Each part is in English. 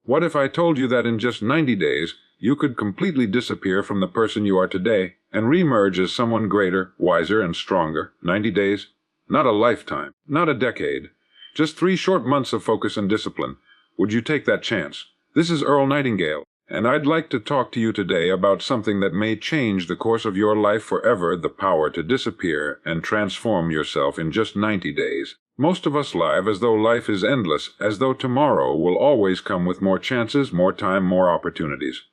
What if I told you that in just 90 days, you could completely disappear from the person you are today and re-emerge as someone greater, wiser, and stronger? 90 days? Not a lifetime, not a decade. Just 3 short months of focus and discipline. Would you take that chance? This is Earl Nightingale, and I'd like to talk to you today about something that may change the course of your life forever: the power to disappear and transform yourself in just 90 days. Most of us live as though life is endless, as though tomorrow will always come with more chances, more time, more opportunities.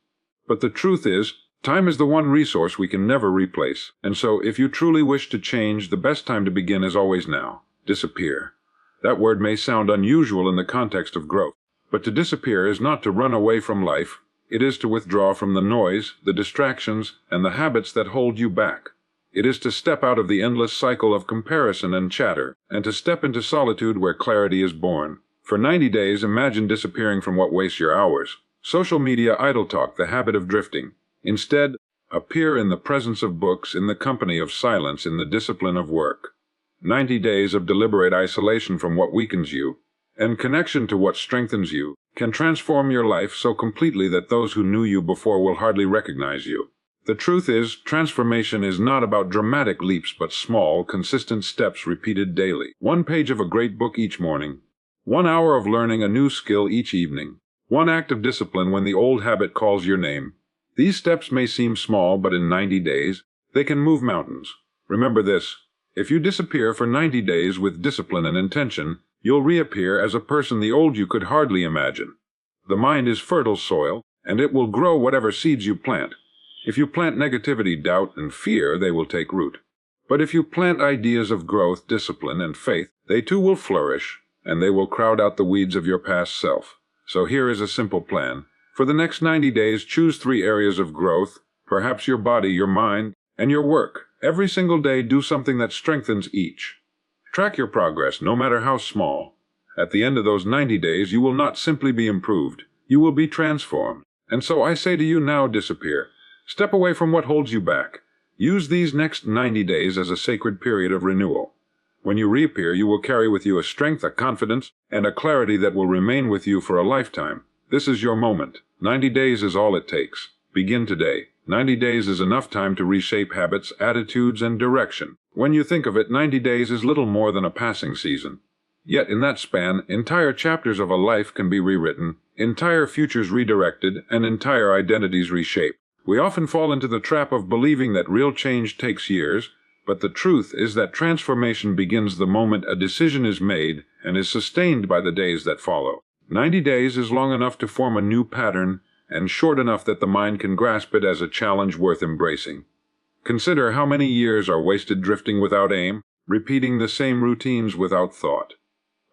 But the truth is, time is the one resource we can never replace. And so, if you truly wish to change, the best time to begin is always now. Disappear. That word may sound unusual in the context of growth, but to disappear is not to run away from life. It is to withdraw from the noise, the distractions, and the habits that hold you back. It is to step out of the endless cycle of comparison and chatter, and to step into solitude where clarity is born. For 90 days, imagine disappearing from what wastes your hours. Social media idle talk, the habit of drifting. Instead, appear in the presence of books, in the company of silence, in the discipline of work. 90 days of deliberate isolation from what weakens you, and connection to what strengthens you, can transform your life so completely that those who knew you before will hardly recognize you. The truth is, transformation is not about dramatic leaps but small, consistent steps repeated daily. 1 page of a great book each morning. 1 hour of learning a new skill each evening. 1 act of discipline when the old habit calls your name. These steps may seem small, but in 90 days, they can move mountains. Remember this: if you disappear for 90 days with discipline and intention, you'll reappear as a person the old you could hardly imagine. The mind is fertile soil, and it will grow whatever seeds you plant. If you plant negativity, doubt, and fear, they will take root. But if you plant ideas of growth, discipline, and faith, they too will flourish, and they will crowd out the weeds of your past self. So here is a simple plan. For the next 90 days, choose 3 areas of growth, perhaps your body, your mind, and your work. Every single day, do something that strengthens each. Track your progress, no matter how small. At the end of those 90 days, you will not simply be improved. You will be transformed. And so I say to you now, disappear. Step away from what holds you back. Use these next 90 days as a sacred period of renewal. When you reappear, you will carry with you a strength, a confidence, and a clarity that will remain with you for a lifetime. This is your moment. 90 days is all it takes. Begin today. 90 days is enough time to reshape habits, attitudes, and direction. When you think of it, 90 days is little more than a passing season. Yet in that span, entire chapters of a life can be rewritten, entire futures redirected, and entire identities reshaped. We often fall into the trap of believing that real change takes years, but the truth is that transformation begins the moment a decision is made and is sustained by the days that follow. 90 days is long enough to form a new pattern, and short enough that the mind can grasp it as a challenge worth embracing. Consider how many years are wasted drifting without aim, repeating the same routines without thought.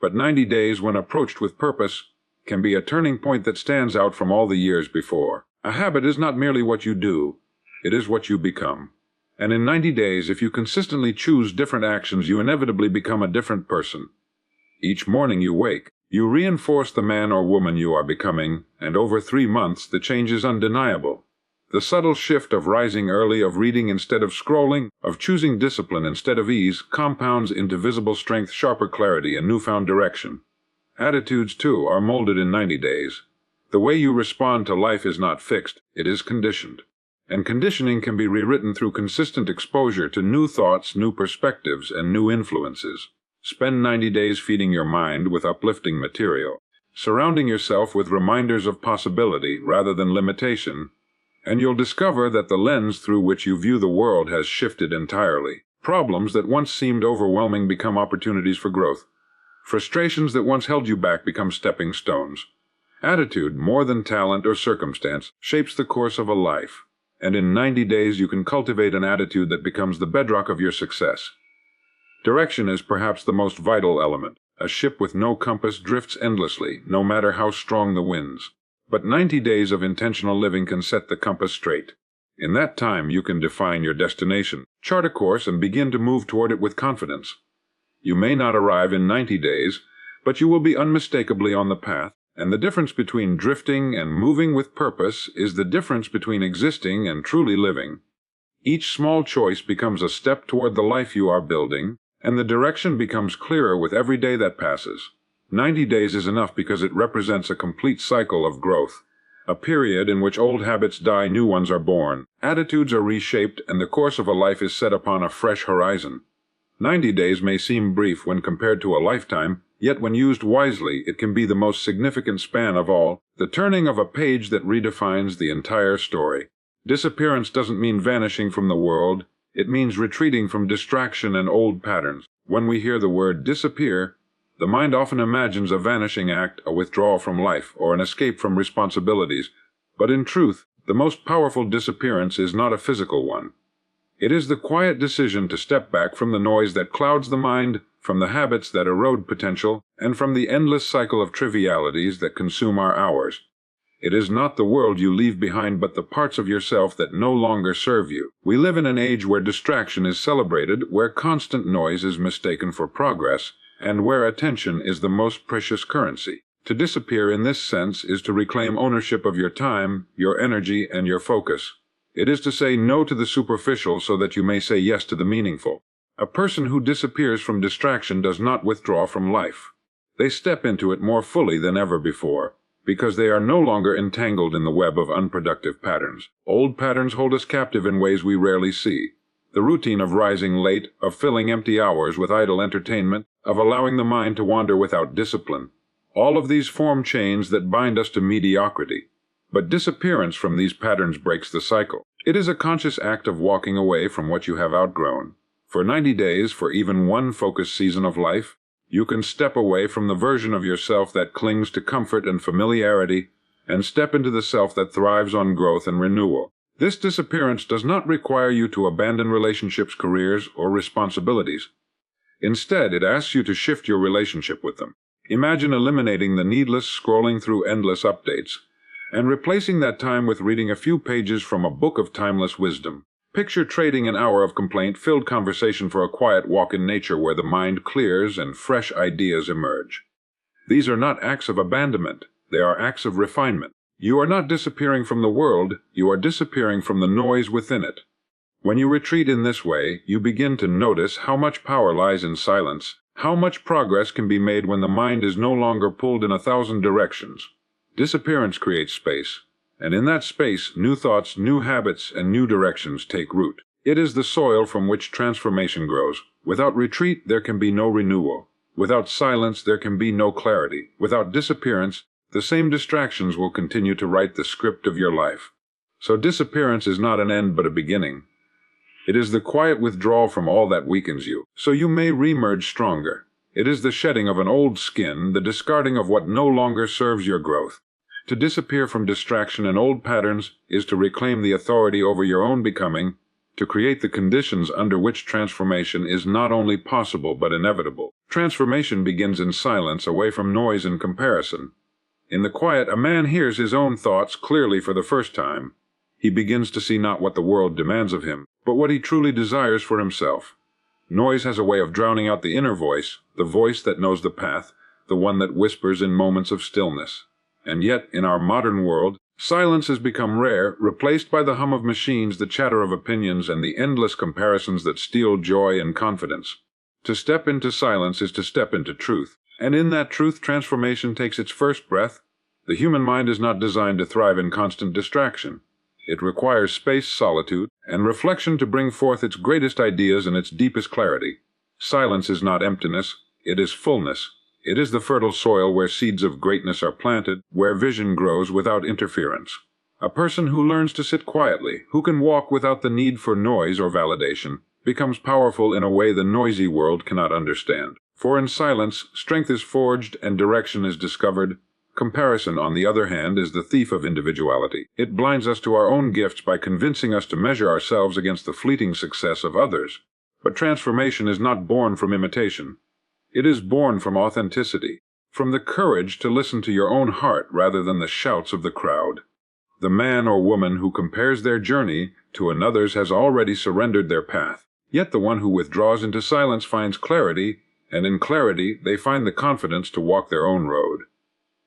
But 90 days, when approached with purpose, can be a turning point that stands out from all the years before. A habit is not merely what you do, it is what you become. And in 90 days, if you consistently choose different actions, you inevitably become a different person. Each morning you wake, you reinforce the man or woman you are becoming, and over 3 months the change is undeniable. The subtle shift of rising early, of reading instead of scrolling, of choosing discipline instead of ease, compounds into visible strength, sharper clarity, and newfound direction. Attitudes, too, are molded in 90 days. The way you respond to life is not fixed, it is conditioned. And conditioning can be rewritten through consistent exposure to new thoughts, new perspectives, and new influences. Spend 90 days feeding your mind with uplifting material, surrounding yourself with reminders of possibility rather than limitation, and you'll discover that the lens through which you view the world has shifted entirely. Problems that once seemed overwhelming become opportunities for growth. Frustrations that once held you back become stepping stones. Attitude, more than talent or circumstance, shapes the course of a life, and in 90 days you can cultivate an attitude that becomes the bedrock of your success. Direction is perhaps the most vital element. A ship with no compass drifts endlessly, no matter how strong the winds. But 90 days of intentional living can set the compass straight. In that time you can define your destination, chart a course, and begin to move toward it with confidence. You may not arrive in 90 days, but you will be unmistakably on the path. And the difference between drifting and moving with purpose is the difference between existing and truly living. Each small choice becomes a step toward the life you are building, and the direction becomes clearer with every day that passes. 90 days is enough because it represents a complete cycle of growth, a period in which old habits die, new ones are born, attitudes are reshaped, and the course of a life is set upon a fresh horizon. 90 days may seem brief when compared to a lifetime, yet when used wisely, it can be the most significant span of all, the turning of a page that redefines the entire story. Disappearance doesn't mean vanishing from the world, it means retreating from distraction and old patterns. When we hear the word disappear, the mind often imagines a vanishing act, a withdrawal from life, or an escape from responsibilities. But in truth, the most powerful disappearance is not a physical one. It is the quiet decision to step back from the noise that clouds the mind, from the habits that erode potential, and from the endless cycle of trivialities that consume our hours. It is not the world you leave behind, but the parts of yourself that no longer serve you. We live in an age where distraction is celebrated, where constant noise is mistaken for progress, and where attention is the most precious currency. To disappear in this sense is to reclaim ownership of your time, your energy, and your focus. It is to say no to the superficial so that you may say yes to the meaningful. A person who disappears from distraction does not withdraw from life. They step into it more fully than ever before, because they are no longer entangled in the web of unproductive patterns. Old patterns hold us captive in ways we rarely see. The routine of rising late, of filling empty hours with idle entertainment, of allowing the mind to wander without discipline. All of these form chains that bind us to mediocrity. But disappearance from these patterns breaks the cycle. It is a conscious act of walking away from what you have outgrown. For 90 days, for even one focused season of life, you can step away from the version of yourself that clings to comfort and familiarity, and step into the self that thrives on growth and renewal. This disappearance does not require you to abandon relationships, careers, or responsibilities. Instead, it asks you to shift your relationship with them. Imagine eliminating the needless scrolling through endless updates, and replacing that time with reading a few pages from a book of timeless wisdom. Picture trading an hour of complaint-filled conversation for a quiet walk in nature where the mind clears and fresh ideas emerge. These are not acts of abandonment, they are acts of refinement. You are not disappearing from the world, you are disappearing from the noise within it. When you retreat in this way, you begin to notice how much power lies in silence, how much progress can be made when the mind is no longer pulled in 1,000 directions. Disappearance creates space, and in that space, new thoughts, new habits, and new directions take root. It is the soil from which transformation grows. Without retreat, there can be no renewal. Without silence, there can be no clarity. Without disappearance, the same distractions will continue to write the script of your life. So disappearance is not an end but a beginning. It is the quiet withdrawal from all that weakens you, so you may reemerge stronger. It is the shedding of an old skin, the discarding of what no longer serves your growth. To disappear from distraction and old patterns is to reclaim the authority over your own becoming, to create the conditions under which transformation is not only possible but inevitable. Transformation begins in silence, away from noise and comparison. In the quiet, a man hears his own thoughts clearly for the first time. He begins to see not what the world demands of him, but what he truly desires for himself. Noise has a way of drowning out the inner voice, the voice that knows the path, the one that whispers in moments of stillness. And yet, in our modern world, silence has become rare, replaced by the hum of machines, the chatter of opinions, and the endless comparisons that steal joy and confidence. To step into silence is to step into truth, and in that truth transformation takes its first breath. The human mind is not designed to thrive in constant distraction. It requires space, solitude, and reflection to bring forth its greatest ideas and its deepest clarity. Silence is not emptiness, it is fullness. It is the fertile soil where seeds of greatness are planted, where vision grows without interference. A person who learns to sit quietly, who can walk without the need for noise or validation, becomes powerful in a way the noisy world cannot understand. For in silence, strength is forged and direction is discovered. Comparison, on the other hand, is the thief of individuality. It blinds us to our own gifts by convincing us to measure ourselves against the fleeting success of others. But transformation is not born from imitation. It is born from authenticity, from the courage to listen to your own heart rather than the shouts of the crowd. The man or woman who compares their journey to another's has already surrendered their path. Yet the one who withdraws into silence finds clarity, and in clarity they find the confidence to walk their own road.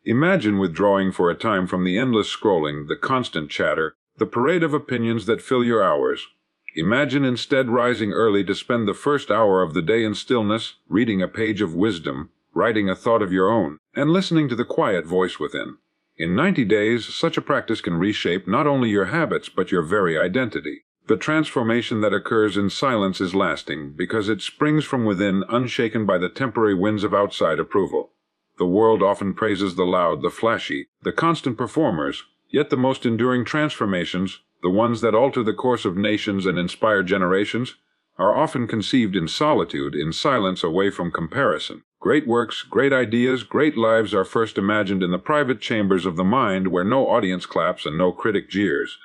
Imagine withdrawing for a time from the endless scrolling, the constant chatter, the parade of opinions that fill your hours. Imagine instead rising early to spend the first hour of the day in stillness, reading a page of wisdom, writing a thought of your own, and listening to the quiet voice within. In 90 days, such a practice can reshape not only your habits but your very identity. The transformation that occurs in silence is lasting because it springs from within, unshaken by the temporary winds of outside approval. The world often praises the loud, the flashy, the constant performers, yet the most enduring transformations, the ones that alter the course of nations and inspire generations, are often conceived in solitude, in silence, away from comparison. Great works, great ideas, great lives are first imagined in the private chambers of the mind where no audience claps and no critic jeers.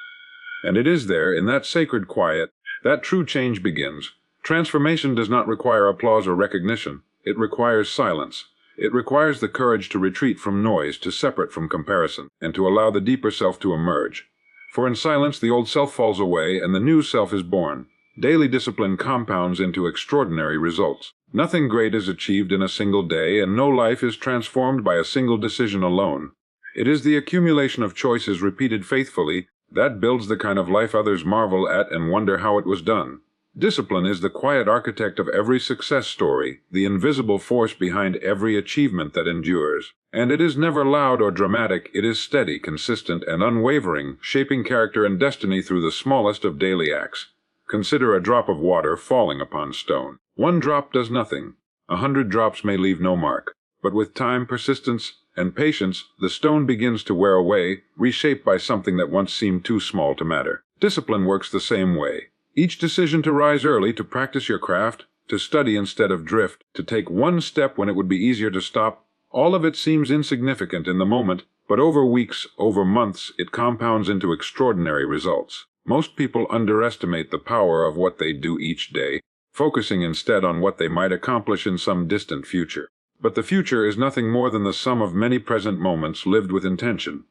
And it is there, in that sacred quiet, that true change begins. Transformation does not require applause or recognition. It requires silence. It requires the courage to retreat from noise, to separate from comparison, and to allow the deeper self to emerge. For in silence the old self falls away and the new self is born. Daily discipline compounds into extraordinary results. Nothing great is achieved in a single day, and no life is transformed by a single decision alone. It is the accumulation of choices repeated faithfully that builds the kind of life others marvel at and wonder how it was done. Discipline is the quiet architect of every success story, the invisible force behind every achievement that endures. And it is never loud or dramatic, it is steady, consistent, and unwavering, shaping character and destiny through the smallest of daily acts. Consider a drop of water falling upon stone. One drop does nothing. 100 drops may leave no mark. But with time, persistence, and patience, the stone begins to wear away, reshaped by something that once seemed too small to matter. Discipline works the same way. Each decision to rise early, to practice your craft, to study instead of drift, to take one step when it would be easier to stop, all of it seems insignificant in the moment, but over weeks, over months, it compounds into extraordinary results. Most people underestimate the power of what they do each day, focusing instead on what they might accomplish in some distant future. But the future is nothing more than the sum of many present moments lived with intention.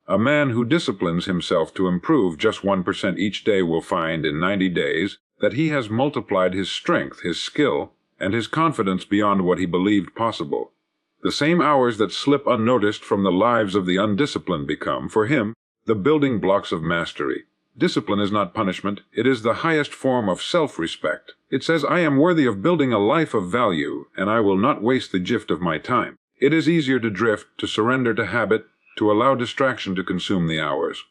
A man who disciplines himself to improve just 1% each day will find in 90 days that he has multiplied his strength, his skill, and his confidence beyond what he believed possible. The same hours that slip unnoticed from the lives of the undisciplined become, for him, the building blocks of mastery. Discipline is not punishment, it is the highest form of self-respect. It says, I am worthy of building a life of value, and I will not waste the gift of my time. It is easier to drift, to surrender to habit, to allow distraction to consume the hours.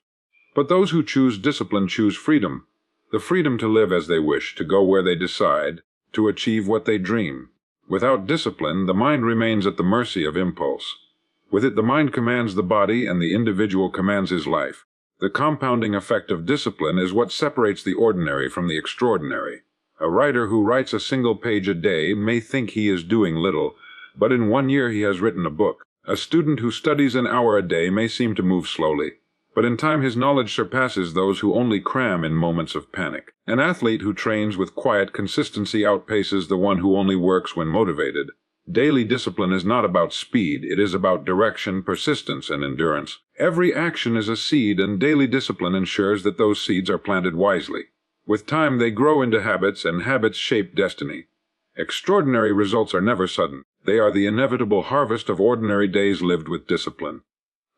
But those who choose discipline choose freedom, the freedom to live as they wish, to go where they decide, to achieve what they dream. Without discipline, the mind remains at the mercy of impulse. With it, the mind commands the body, and the individual commands his life. The compounding effect of discipline is what separates the ordinary from the extraordinary. A writer who writes a single page a day may think he is doing little, but in 1 year he has written a book. A student who studies an hour a day may seem to move slowly, but in time his knowledge surpasses those who only cram in moments of panic. An athlete who trains with quiet consistency outpaces the one who only works when motivated. Daily discipline is not about speed, it is about direction, persistence, and endurance. Every action is a seed, and daily discipline ensures that those seeds are planted wisely. With time they grow into habits, and habits shape destiny. Extraordinary results are never sudden. They are the inevitable harvest of ordinary days lived with discipline.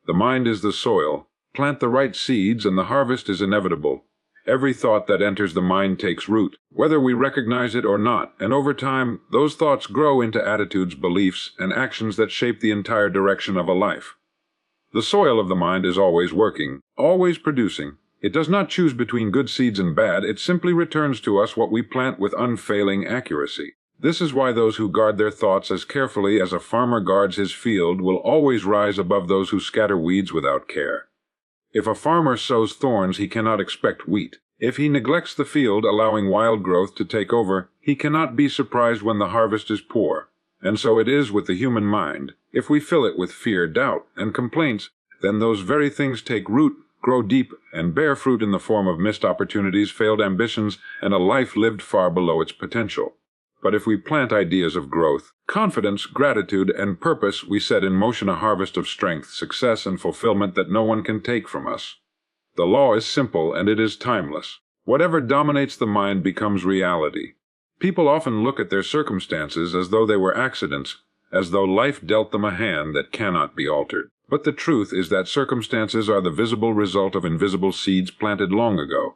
The mind is the soil. Plant the right seeds, and the harvest is inevitable. Every thought that enters the mind takes root, whether we recognize it or not, and over time, those thoughts grow into attitudes, beliefs, and actions that shape the entire direction of a life. The soil of the mind is always working, always producing. It does not choose between good seeds and bad, it simply returns to us what we plant with unfailing accuracy. This is why those who guard their thoughts as carefully as a farmer guards his field will always rise above those who scatter weeds without care. If a farmer sows thorns, he cannot expect wheat. If he neglects the field, allowing wild growth to take over, he cannot be surprised when the harvest is poor. And so it is with the human mind. If we fill it with fear, doubt, and complaints, then those very things take root, grow deep, and bear fruit in the form of missed opportunities, failed ambitions, and a life lived far below its potential. But if we plant ideas of growth, confidence, gratitude, and purpose, we set in motion a harvest of strength, success, and fulfillment that no one can take from us. The law is simple, and it is timeless. Whatever dominates the mind becomes reality. People often look at their circumstances as though they were accidents, as though life dealt them a hand that cannot be altered. But the truth is that circumstances are the visible result of invisible seeds planted long ago.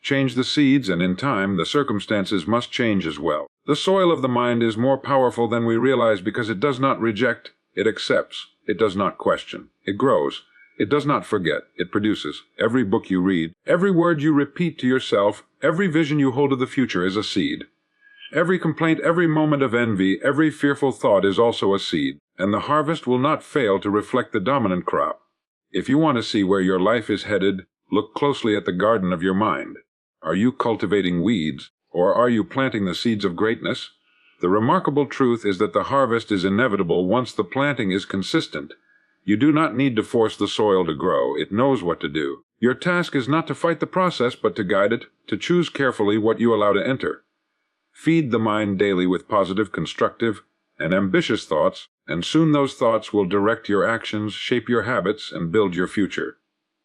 Change the seeds, and in time, the circumstances must change as well. The soil of the mind is more powerful than we realize because it does not reject, it accepts. It does not question. It grows. It does not forget. It produces. Every book you read, every word you repeat to yourself, every vision you hold of the future is a seed. Every complaint, every moment of envy, every fearful thought is also a seed, and the harvest will not fail to reflect the dominant crop. If you want to see where your life is headed, look closely at the garden of your mind. Are you cultivating weeds, or are you planting the seeds of greatness? The remarkable truth is that the harvest is inevitable once the planting is consistent. You do not need to force the soil to grow. It knows what to do. Your task is not to fight the process, but to guide it, to choose carefully what you allow to enter. Feed the mind daily with positive, constructive, and ambitious thoughts, and soon those thoughts will direct your actions, shape your habits, and build your future.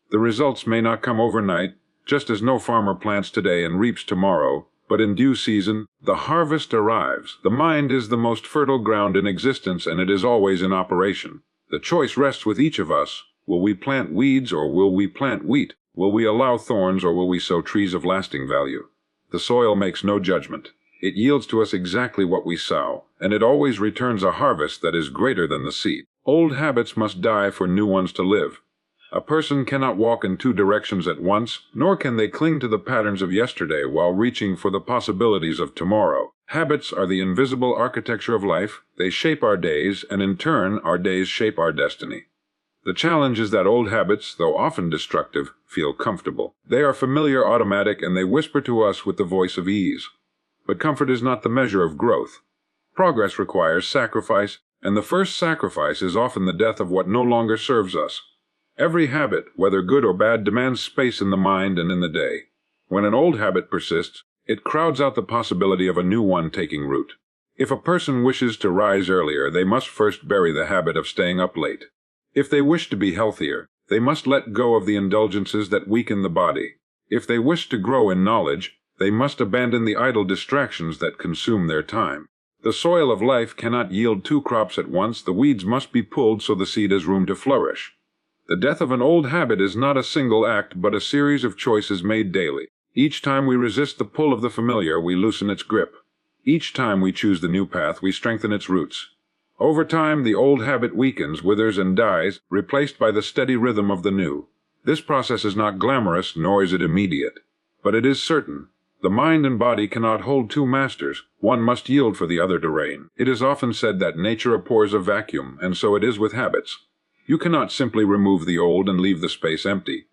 The results may not come overnight, just as no farmer plants today and reaps tomorrow, but in due season, the harvest arrives. The mind is the most fertile ground in existence, and it is always in operation. The choice rests with each of us. Will we plant weeds, or will we plant wheat? Will we allow thorns, or will we sow trees of lasting value? The soil makes no judgment. It yields to us exactly what we sow, and it always returns a harvest that is greater than the seed. Old habits must die for new ones to live. A person cannot walk in two directions at once, nor can they cling to the patterns of yesterday while reaching for the possibilities of tomorrow. Habits are the invisible architecture of life. They shape our days, and in turn, our days shape our destiny. The challenge is that old habits, though often destructive, feel comfortable. They are familiar, automatic, and they whisper to us with the voice of ease. But comfort is not the measure of growth. Progress requires sacrifice, and the first sacrifice is often the death of what no longer serves us. Every habit, whether good or bad, demands space in the mind and in the day. When an old habit persists, it crowds out the possibility of a new one taking root. If a person wishes to rise earlier, they must first bury the habit of staying up late. If they wish to be healthier, they must let go of the indulgences that weaken the body. If they wish to grow in knowledge, they must abandon the idle distractions that consume their time. The soil of life cannot yield two crops at once. The weeds must be pulled so the seed has room to flourish. The death of an old habit is not a single act, but a series of choices made daily. Each time we resist the pull of the familiar, we loosen its grip. Each time we choose the new path, we strengthen its roots. Over time, the old habit weakens, withers, and dies, replaced by the steady rhythm of the new. This process is not glamorous, nor is it immediate. But it is certain. The mind and body cannot hold two masters. One must yield for the other to reign. It is often said that nature abhors a vacuum, and so it is with habits. You cannot simply remove the old and leave the space empty.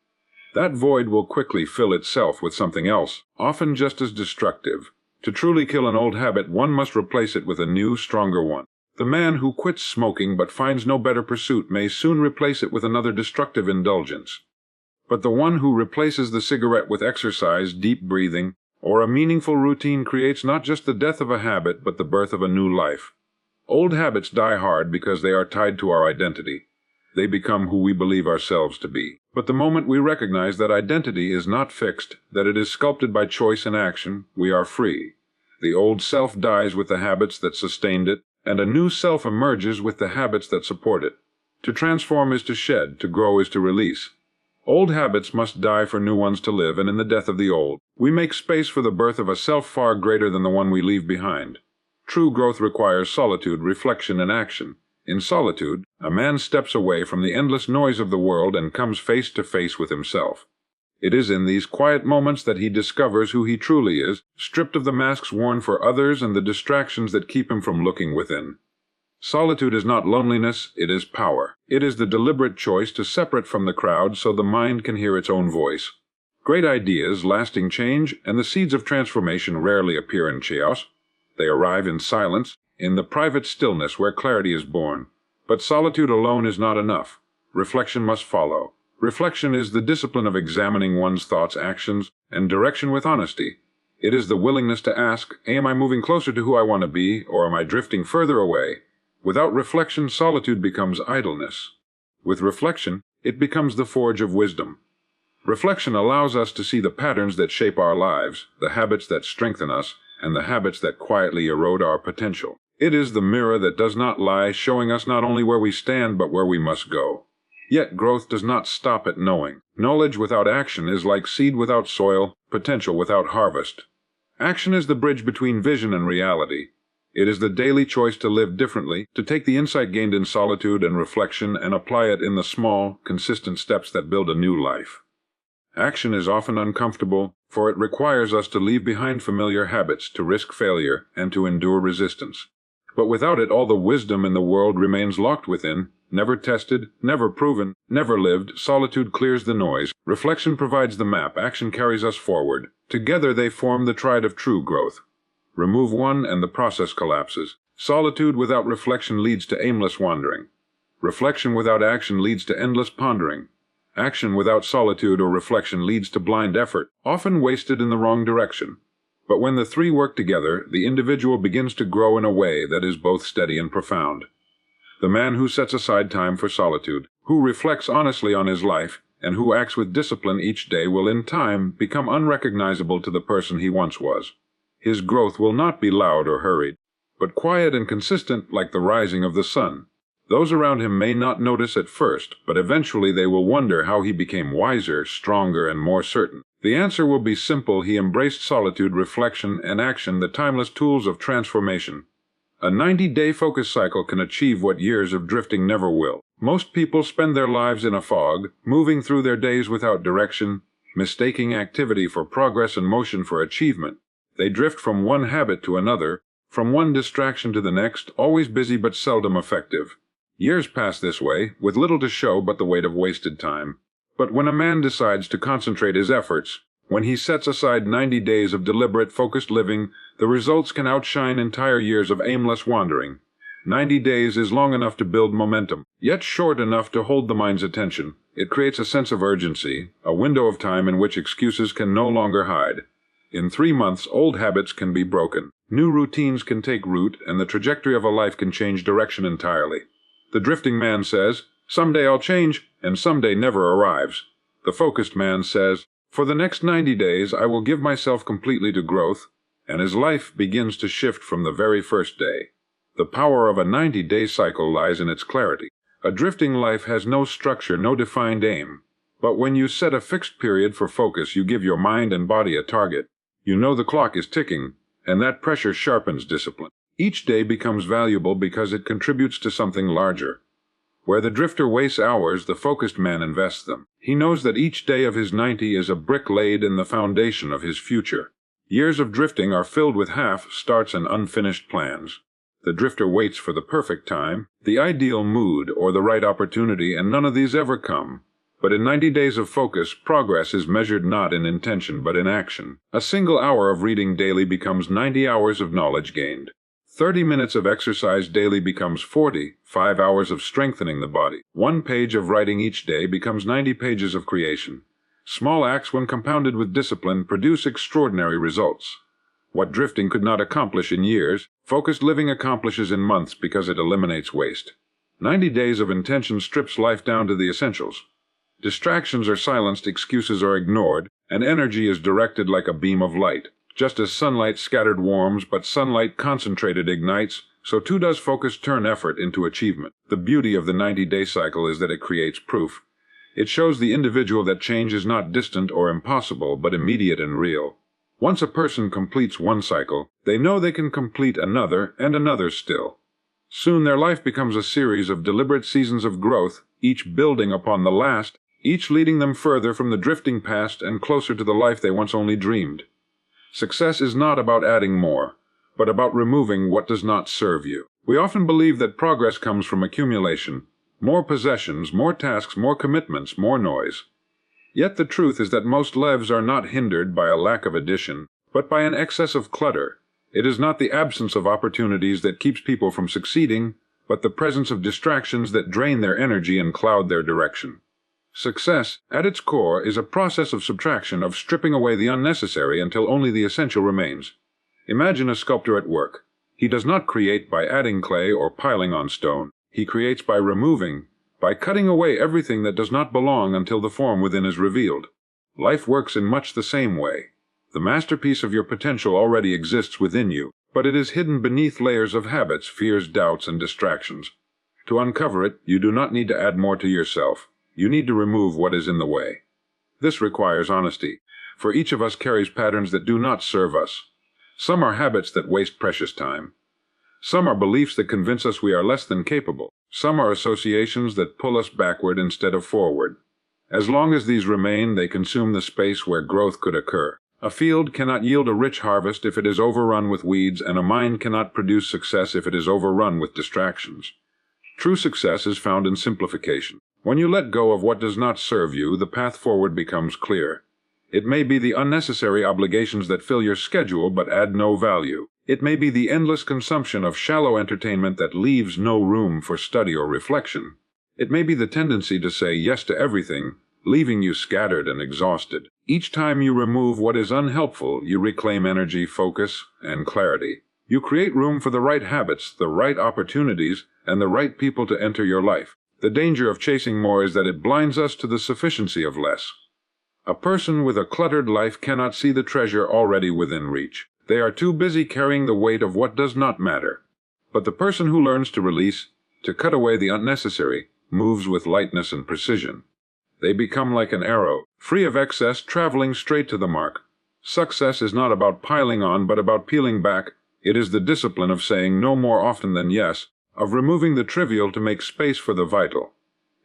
That void will quickly fill itself with something else, often just as destructive. To truly kill an old habit, one must replace it with a new, stronger one. The man who quits smoking but finds no better pursuit may soon replace it with another destructive indulgence. But the one who replaces the cigarette with exercise, deep breathing, or a meaningful routine creates not just the death of a habit, but the birth of a new life. Old habits die hard because they are tied to our identity. They become who we believe ourselves to be. But the moment we recognize that identity is not fixed, that it is sculpted by choice and action, we are free. The old self dies with the habits that sustained it, and a new self emerges with the habits that support it. To transform is to shed, to grow is to release. Old habits must die for new ones to live, and in the death of the old, we make space for the birth of a self far greater than the one we leave behind. True growth requires solitude, reflection, and action. In solitude, a man steps away from the endless noise of the world and comes face to face with himself. It is in these quiet moments that he discovers who he truly is, stripped of the masks worn for others and the distractions that keep him from looking within. Solitude is not loneliness, it is power. It is the deliberate choice to separate from the crowd so the mind can hear its own voice. Great ideas, lasting change, and the seeds of transformation rarely appear in chaos. They arrive in silence, in the private stillness where clarity is born. But solitude alone is not enough. Reflection must follow. Reflection is the discipline of examining one's thoughts, actions, and direction with honesty. It is the willingness to ask, am I moving closer to who I want to be, or am I drifting further away? Without reflection, solitude becomes idleness. With reflection, it becomes the forge of wisdom. Reflection allows us to see the patterns that shape our lives, the habits that strengthen us, and the habits that quietly erode our potential. It is the mirror that does not lie, showing us not only where we stand but where we must go. Yet growth does not stop at knowing. Knowledge without action is like seed without soil, potential without harvest. Action is the bridge between vision and reality. It is the daily choice to live differently, to take the insight gained in solitude and reflection and apply it in the small, consistent steps that build a new life. Action is often uncomfortable, for it requires us to leave behind familiar habits, to risk failure, and to endure resistance. But without it, all the wisdom in the world remains locked within, never tested, never proven, never lived. Solitude clears the noise. Reflection provides the map. Action carries us forward. Together they form the tide of true growth. Remove one and the process collapses. Solitude without reflection leads to aimless wandering. Reflection without action leads to endless pondering. Action without solitude or reflection leads to blind effort, often wasted in the wrong direction. But when the three work together, the individual begins to grow in a way that is both steady and profound. The man who sets aside time for solitude, who reflects honestly on his life, and who acts with discipline each day will in time become unrecognizable to the person he once was. His growth will not be loud or hurried, but quiet and consistent like the rising of the sun. Those around him may not notice at first, but eventually they will wonder how he became wiser, stronger, and more certain. The answer will be simple. He embraced solitude, reflection, and action, the timeless tools of transformation. A 90-day focus cycle can achieve what years of drifting never will. Most people spend their lives in a fog, moving through their days without direction, mistaking activity for progress and motion for achievement. They drift from one habit to another, from one distraction to the next, always busy but seldom effective. Years pass this way, with little to show but the weight of wasted time. But when a man decides to concentrate his efforts, when he sets aside 90 days of deliberate, focused living, the results can outshine entire years of aimless wandering. 90 days is long enough to build momentum, yet short enough to hold the mind's attention. It creates a sense of urgency, a window of time in which excuses can no longer hide. In 3 months, old habits can be broken, new routines can take root, and the trajectory of a life can change direction entirely. The drifting man says, "Someday I'll change," and someday never arrives. The focused man says, "For the next 90 days I will give myself completely to growth," and his life begins to shift from the very first day. The power of a 90-day cycle lies in its clarity. A drifting life has no structure, no defined aim. But when you set a fixed period for focus, you give your mind and body a target. You know the clock is ticking, and that pressure sharpens discipline. Each day becomes valuable because it contributes to something larger. Where the drifter wastes hours, the focused man invests them. He knows that each day of his 90 is a brick laid in the foundation of his future. Years of drifting are filled with half-starts and unfinished plans. The drifter waits for the perfect time, the ideal mood, or the right opportunity, and none of these ever come. But in 90 days of focus, progress is measured not in intention but in action. A single hour of reading daily becomes 90 hours of knowledge gained. 30 minutes of exercise daily becomes 40, 5 hours of strengthening the body. 1 page of writing each day becomes 90 pages of creation. Small acts, when compounded with discipline, produce extraordinary results. What drifting could not accomplish in years, focused living accomplishes in months because it eliminates waste. 90 days of intention strips life down to the essentials. Distractions are silenced, excuses are ignored, and energy is directed like a beam of light. Just as sunlight scattered warms, but sunlight concentrated ignites, so too does focus turn effort into achievement. The beauty of the 90-day cycle is that it creates proof. It shows the individual that change is not distant or impossible, but immediate and real. Once a person completes one cycle, they know they can complete another and another still. Soon their life becomes a series of deliberate seasons of growth, each building upon the last, each leading them further from the drifting past and closer to the life they once only dreamed. Success is not about adding more, but about removing what does not serve you. We often believe that progress comes from accumulation. More possessions, more tasks, more commitments, more noise. Yet the truth is that most lives are not hindered by a lack of addition, but by an excess of clutter. It is not the absence of opportunities that keeps people from succeeding, but the presence of distractions that drain their energy and cloud their direction. Success, at its core, is a process of subtraction, of stripping away the unnecessary until only the essential remains. Imagine a sculptor at work. He does not create by adding clay or piling on stone. He creates by removing, by cutting away everything that does not belong until the form within is revealed. Life works in much the same way. The masterpiece of your potential already exists within you, but it is hidden beneath layers of habits, fears, doubts, and distractions. To uncover it, you do not need to add more to yourself. You need to remove what is in the way. This requires honesty, for each of us carries patterns that do not serve us. Some are habits that waste precious time. Some are beliefs that convince us we are less than capable. Some are associations that pull us backward instead of forward. As long as these remain, they consume the space where growth could occur. A field cannot yield a rich harvest if it is overrun with weeds, and a mind cannot produce success if it is overrun with distractions. True success is found in simplification. When you let go of what does not serve you, the path forward becomes clear. It may be the unnecessary obligations that fill your schedule but add no value. It may be the endless consumption of shallow entertainment that leaves no room for study or reflection. It may be the tendency to say yes to everything, leaving you scattered and exhausted. Each time you remove what is unhelpful, you reclaim energy, focus, and clarity. You create room for the right habits, the right opportunities, and the right people to enter your life. The danger of chasing more is that it blinds us to the sufficiency of less. A person with a cluttered life cannot see the treasure already within reach. They are too busy carrying the weight of what does not matter. But the person who learns to release, to cut away the unnecessary, moves with lightness and precision. They become like an arrow, free of excess, traveling straight to the mark. Success is not about piling on, but about peeling back. It is the discipline of saying no more often than yes, of removing the trivial to make space for the vital.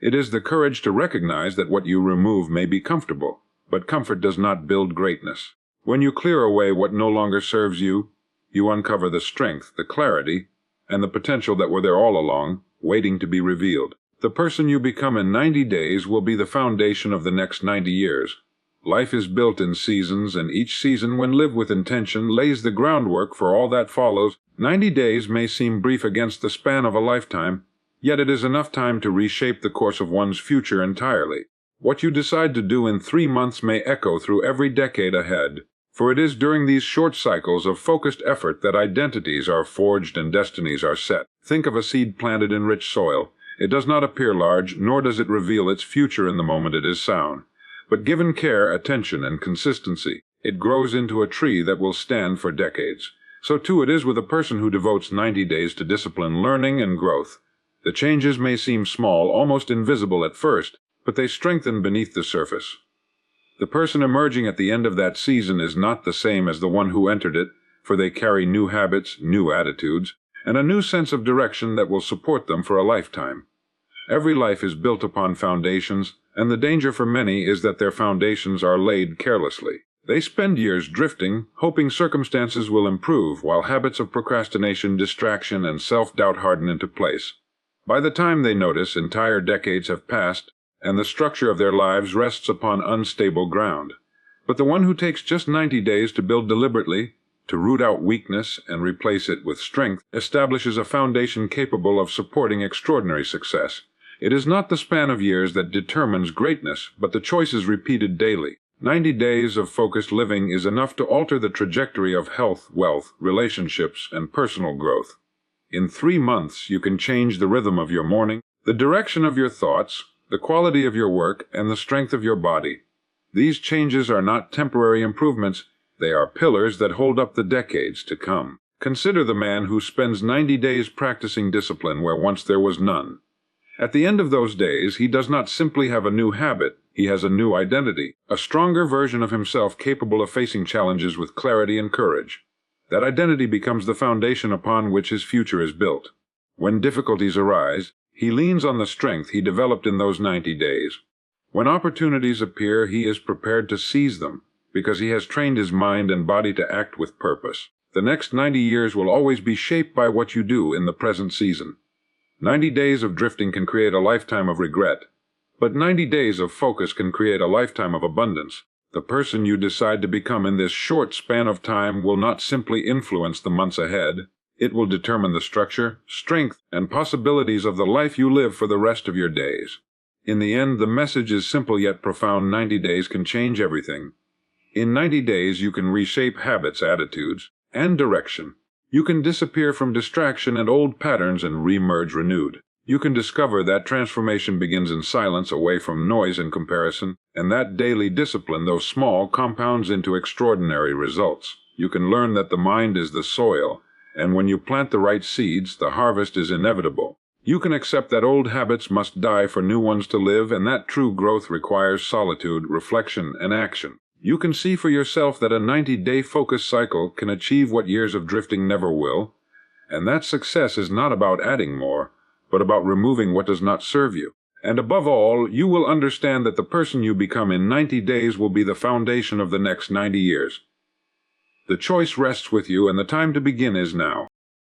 It is the courage to recognize that what you remove may be comfortable, but comfort does not build greatness. When you clear away what no longer serves you, you uncover the strength, the clarity, and the potential that were there all along, waiting to be revealed. The person you become in 90 days will be the foundation of the next 90 years. Life is built in seasons, and each season, when lived with intention, lays the groundwork for all that follows. 90 days may seem brief against the span of a lifetime, yet it is enough time to reshape the course of one's future entirely. What you decide to do in 3 months may echo through every decade ahead, for it is during these short cycles of focused effort that identities are forged and destinies are set. Think of a seed planted in rich soil. It does not appear large, nor does it reveal its future in the moment it is sown. But given care, attention, and consistency, it grows into a tree that will stand for decades. So too it is with a person who devotes 90 days to discipline, learning, and growth. The changes may seem small, almost invisible at first, but they strengthen beneath the surface. The person emerging at the end of that season is not the same as the one who entered it, for they carry new habits, new attitudes, and a new sense of direction that will support them for a lifetime. Every life is built upon foundations, and the danger for many is that their foundations are laid carelessly. They spend years drifting, hoping circumstances will improve, while habits of procrastination, distraction, and self-doubt harden into place. By the time they notice, entire decades have passed, and the structure of their lives rests upon unstable ground. But the one who takes just 90 days to build deliberately, to root out weakness and replace it with strength, establishes a foundation capable of supporting extraordinary success. It is not the span of years that determines greatness, but the choices repeated daily. 90 days of focused living is enough to alter the trajectory of health, wealth, relationships, and personal growth. In 3 months, you can change the rhythm of your morning, the direction of your thoughts, the quality of your work, and the strength of your body. These changes are not temporary improvements. They are pillars that hold up the decades to come. Consider the man who spends 90 days practicing discipline where once there was none. At the end of those days, he does not simply have a new habit, he has a new identity, a stronger version of himself capable of facing challenges with clarity and courage. That identity becomes the foundation upon which his future is built. When difficulties arise, he leans on the strength he developed in those 90 days. When opportunities appear, he is prepared to seize them, because he has trained his mind and body to act with purpose. The next 90 years will always be shaped by what you do in the present season. 90 days of drifting can create a lifetime of regret, but 90 days of focus can create a lifetime of abundance. The person you decide to become in this short span of time will not simply influence the months ahead. It will determine the structure, strength, and possibilities of the life you live for the rest of your days. In the end, the message is simple yet profound. 90 days can change everything. In 90 days, you can reshape habits, attitudes, and direction. You can disappear from distraction and old patterns and re-emerge renewed. You can discover that transformation begins in silence, away from noise and comparison, and that daily discipline, though small, compounds into extraordinary results. You can learn that the mind is the soil, and when you plant the right seeds, the harvest is inevitable. You can accept that old habits must die for new ones to live, and that true growth requires solitude, reflection, and action. you can see for yourself that a 90-day focus cycle can achieve what years of drifting never will, and that success is not about adding more, but about removing what does not serve you. And above all, you will understand that the person you become in 90 days will be the foundation of the next 90 years. The choice rests with you, and the time to begin is now.